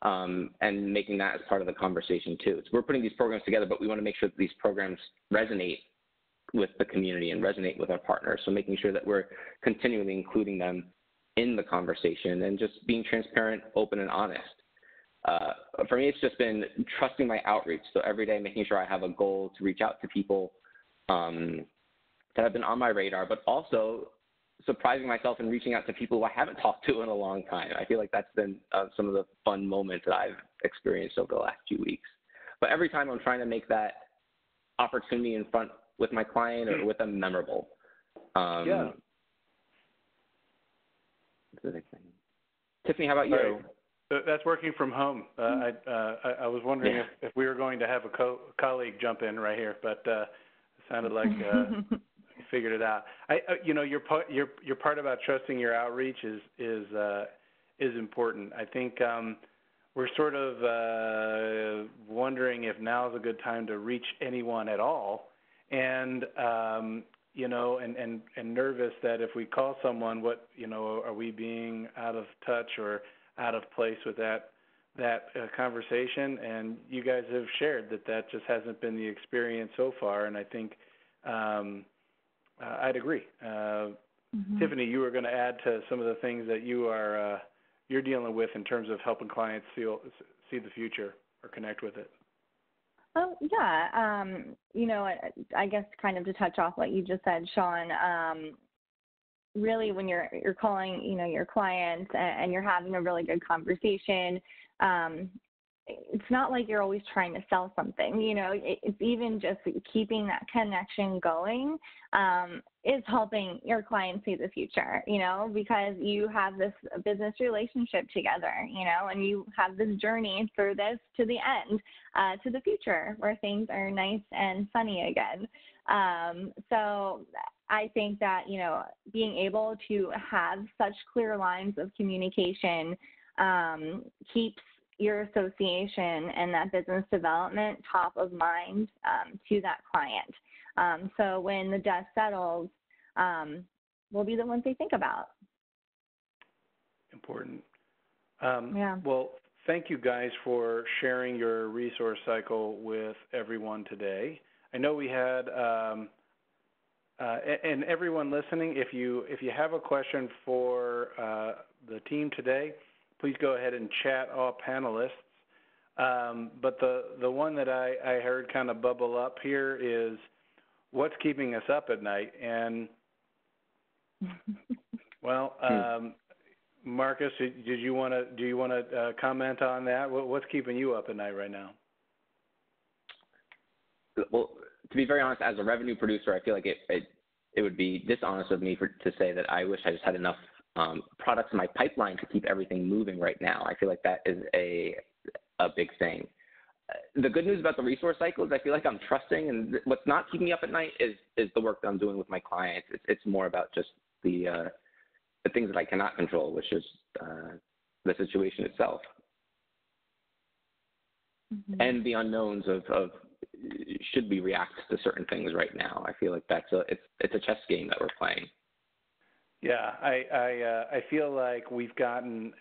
and making that as part of the conversation too. So we're putting these programs together, but we want to make sure that these programs resonate with the community and resonate with our partners. So making sure that we're continually including them in the conversation and just being transparent, open, and honest. For me, it's just been trusting my outreach. So every day making sure I have a goal to reach out to people that have been on my radar, but also surprising myself and reaching out to people who I haven't talked to in a long time. I feel like that's been some of the fun moments that I've experienced over the last few weeks. But every time I'm trying to make that opportunity in front with my client or with them memorable. Yeah. Tiffany, how about you? That's working from home. I was wondering if we were going to have a colleague jump in right here, but it sounded like you figured it out. Your part about trusting your outreach is important. I think we're sort of wondering if now is a good time to reach anyone at all, and and nervous that if we call someone, are we being out of touch or out of place with that conversation? And you guys have shared that just hasn't been the experience so far, and I think I'd agree. Tiffany, you were going to add to some of the things that you're dealing with in terms of helping clients see the future or connect with it. Oh, yeah. I guess kind of to touch off what you just said, Sean, really when you're calling, your clients and you're having a really good conversation, it's not like you're always trying to sell something, it's even just keeping that connection going is helping your client see the future, because you have this business relationship together, and you have this journey through this to the end, to the future where things are nice and sunny again. So I think that, being able to have such clear lines of communication keeps your association and that business development top of mind to that client. So when the dust settles, we'll be the ones they think about. Important. Well, thank you guys for sharing your resource cycle with everyone today. I know we had, and everyone listening, if you have a question for the team today, please go ahead and chat all panelists. But the one that I heard kind of bubble up here is what's keeping us up at night. And, well, Marcus, do you want to comment on that? What's keeping you up at night right now? Well, to be very honest, as a revenue producer, I feel like it would be dishonest of me to say that I wish I just had enough products in my pipeline to keep everything moving right now. I feel like that is a big thing. The good news about the resource cycle is I feel like I'm trusting, and what's not keeping me up at night is the work that I'm doing with my clients. It's more about just the things that I cannot control, which is the situation itself. And the unknowns of should we react to certain things right now. I feel like it's a chess game that we're playing. Yeah, I feel like we've gotten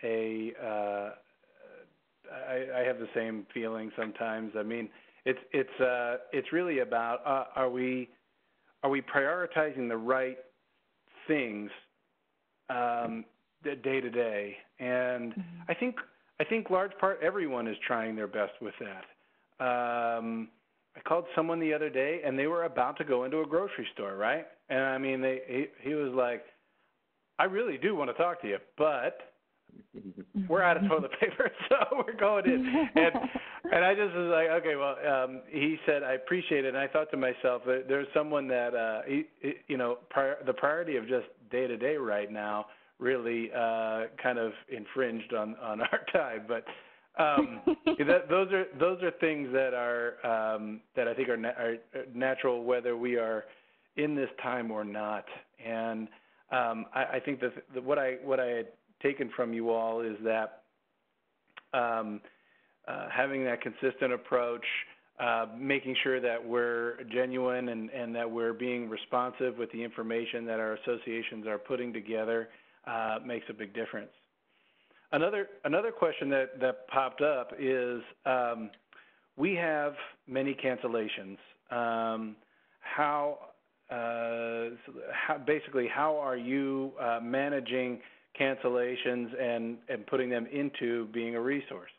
I have the same feeling sometimes. I mean, it's really about are we prioritizing the right things day to day, and I think large part everyone is trying their best with that. I called someone the other day, and they were about to go into a grocery store, right? And I mean, he was like, I really do want to talk to you, but we're out of toilet paper, so we're going in. And I just was like, okay, well, he said, I appreciate it. And I thought to myself, there's someone that, the priority of just day to day right now really kind of infringed on our time. But those are things that are that I think are natural, whether we are in this time or not. And I think that what I had taken from you all is that having that consistent approach, making sure that we're genuine and that we're being responsive with the information that our associations are putting together makes a big difference. Another question that popped up is we have many cancellations. How are you managing cancellations and putting them into being a resource?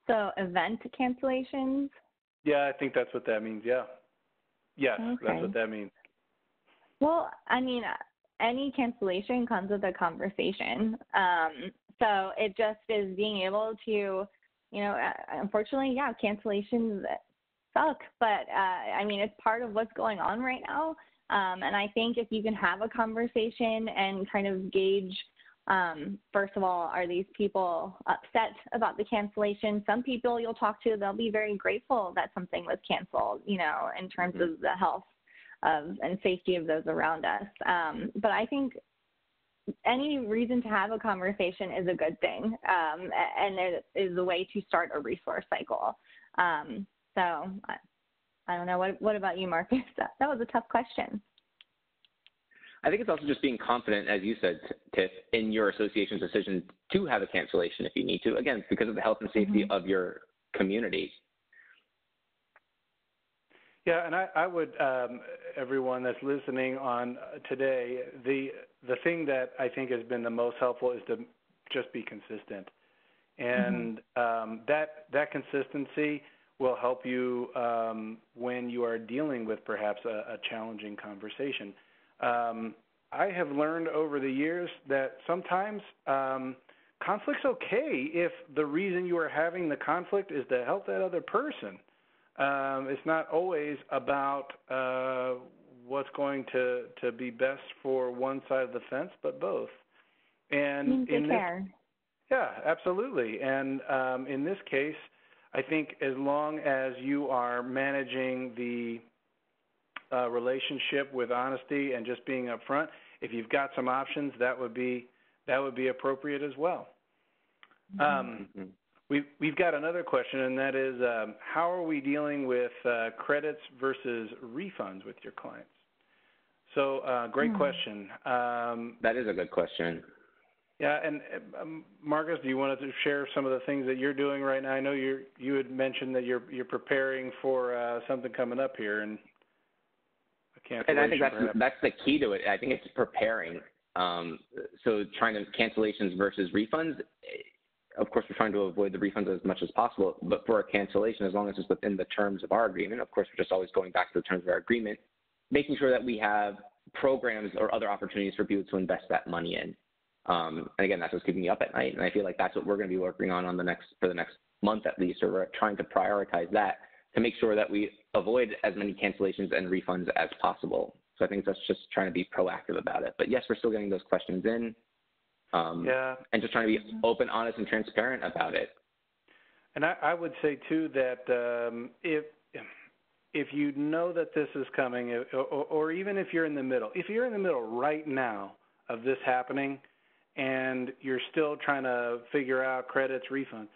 So event cancellations? Yeah, I think that's what that means, yeah. Yes, Okay. that's what that means. Well, I mean, any cancellation comes with a conversation. So it just is being able to, unfortunately, yeah, cancellations suck, but I mean, it's part of what's going on right now. And I think if you can have a conversation and kind of gauge, first of all, are these people upset about the cancellation? Some people you'll talk to, they'll be very grateful that something was canceled, in terms of the health and safety of those around us. But I think any reason to have a conversation is a good thing, and it is a way to start a resource cycle. So I don't know. What about you, Marcus? That was a tough question. I think it's also just being confident, as you said, Tiff, in your association's decision to have a cancellation if you need to, again, because of the health and safety of your community. Yeah, and I would, everyone that's listening on today, the thing that I think has been the most helpful is to just be consistent. And that consistency will help you when you are dealing with perhaps a challenging conversation. I have learned over the years that sometimes conflict's okay if the reason you are having the conflict is to help that other person. It's not always about what's going to be best for one side of the fence, but both. And in this, yeah, absolutely. And in this case, I think as long as you are managing the relationship with honesty and just being upfront, if you've got some options, that would be appropriate as well. We've got another question, and that is, how are we dealing with credits versus refunds with your clients? So, great question. That is a good question. Yeah, and Marcus, do you want to share some of the things that you're doing right now? I know you had mentioned that you're preparing for something coming up here, and and I think that's the key to it. I think it's preparing. So trying to cancellations versus refunds. Of course, we're trying to avoid the refunds as much as possible. But for a cancellation, as long as it's within the terms of our agreement, of course, we're just always going back to the terms of our agreement, making sure that we have programs or other opportunities for people to invest that money in. And again, that's what's keeping me up at night. And I feel like that's what we're going to be working on for the next month at least, or we're trying to prioritize that to make sure that we avoid as many cancellations and refunds as possible. So I think that's just trying to be proactive about it. But yes, we're still getting those questions in. And just trying to be open, honest, and transparent about it. And I would say, too, that if you know that this is coming, or even if you're in the middle, right now of this happening and you're still trying to figure out credits, refunds,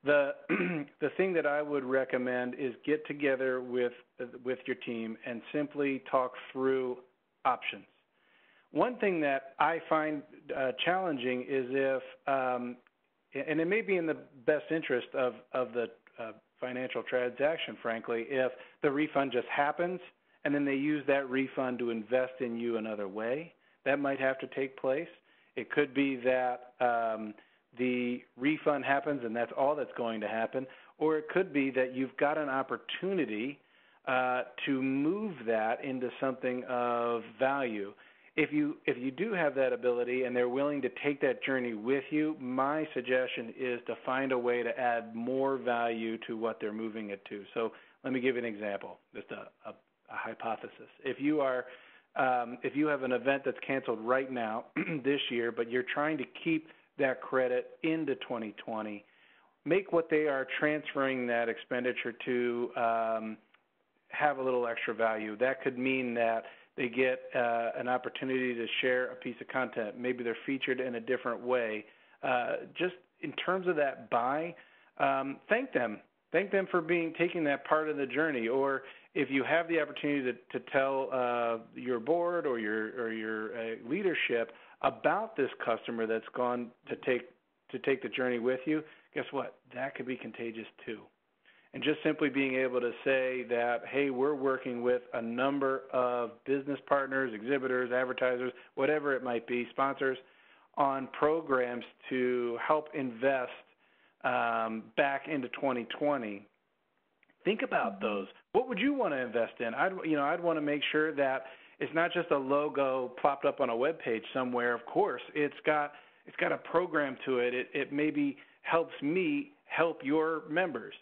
the thing that I would recommend is get together with your team and simply talk through options. One thing that I find challenging is if, and it may be in the best interest of the financial transaction, frankly, if the refund just happens and then they use that refund to invest in you another way. That might have to take place. It could be that the refund happens and that's all that's going to happen, or it could be that you've got an opportunity to move that into something of value. If you do have that ability and they're willing to take that journey with you, my suggestion is to find a way to add more value to what they're moving it to. So let me give you an example, just a hypothesis. If you have an event that's canceled right now this year, but you're trying to keep that credit into 2020, make what they are transferring that expenditure to have a little extra value. That could mean that they get an opportunity to share a piece of content. Maybe they're featured in a different way. Just in terms of that buy, thank them. Thank them for taking that part of the journey. Or if you have the opportunity to tell your board or your leadership about this customer that's gone to take the journey with you, guess what? That could be contagious too. And just simply being able to say that, hey, we're working with a number of business partners, exhibitors, advertisers, whatever it might be, sponsors, on programs to help invest back into 2020. Think about those. What would you want to invest in? I'd want to make sure that it's not just a logo plopped up on a web page somewhere. Of course, it's got a program to it. It maybe helps me help your members.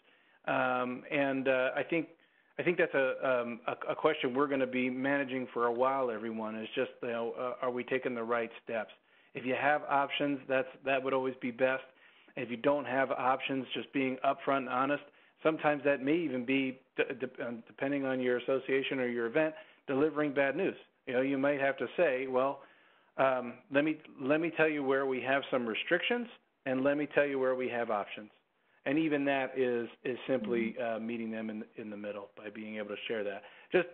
I think that's a question we're going to be managing for a while. Everyone is just, are we taking the right steps? If you have options, that would always be best. If you don't have options, just being upfront and honest. Sometimes that may even be, depending on your association or your event, delivering bad news. You might have to say, well, let me tell you where we have some restrictions, and let me tell you where we have options. And even that is simply meeting them in the middle by being able to share that. Just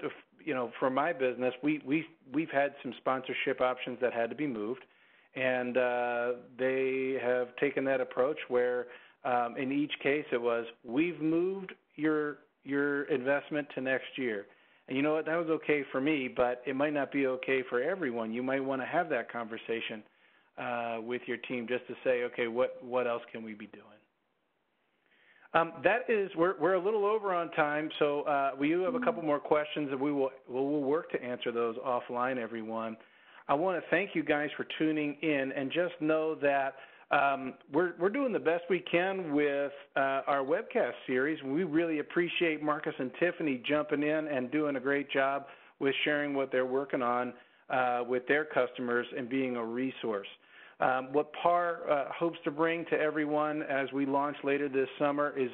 for my business, we've had some sponsorship options that had to be moved, and they have taken that approach where in each case it was, we've moved your investment to next year. And you know what, that was okay for me, but it might not be okay for everyone. You might want to have that conversation with your team just to say, okay, what else can we be doing? We're a little over on time, so we do have a couple more questions, and we'll work to answer those offline, everyone. I want to thank you guys for tuning in, and just know that we're doing the best we can with our webcast series. We really appreciate Marcus and Tiffany jumping in and doing a great job with sharing what they're working on with their customers and being a resource. What PAR hopes to bring to everyone as we launch later this summer is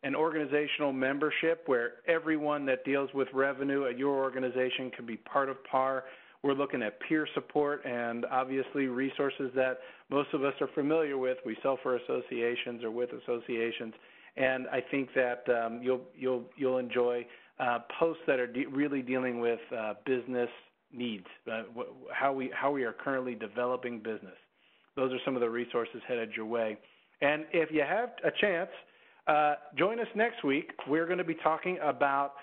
an organizational membership where everyone that deals with revenue at your organization can be part of PAR. We're looking at peer support and obviously resources that most of us are familiar with. We sell for associations or with associations, and I think that you'll enjoy posts that are really dealing with business needs, how we are currently developing business. Those are some of the resources headed your way. And if you have a chance, join us next week. We're going to be talking about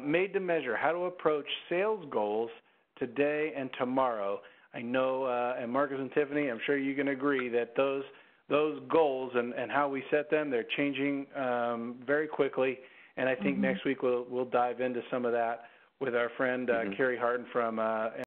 made to measure, how to approach sales goals today and tomorrow. I know, and Marcus and Tiffany, I'm sure you can agree that those goals and how we set them, they're changing very quickly. And I think next week we'll dive into some of that with our friend Carrie Harden from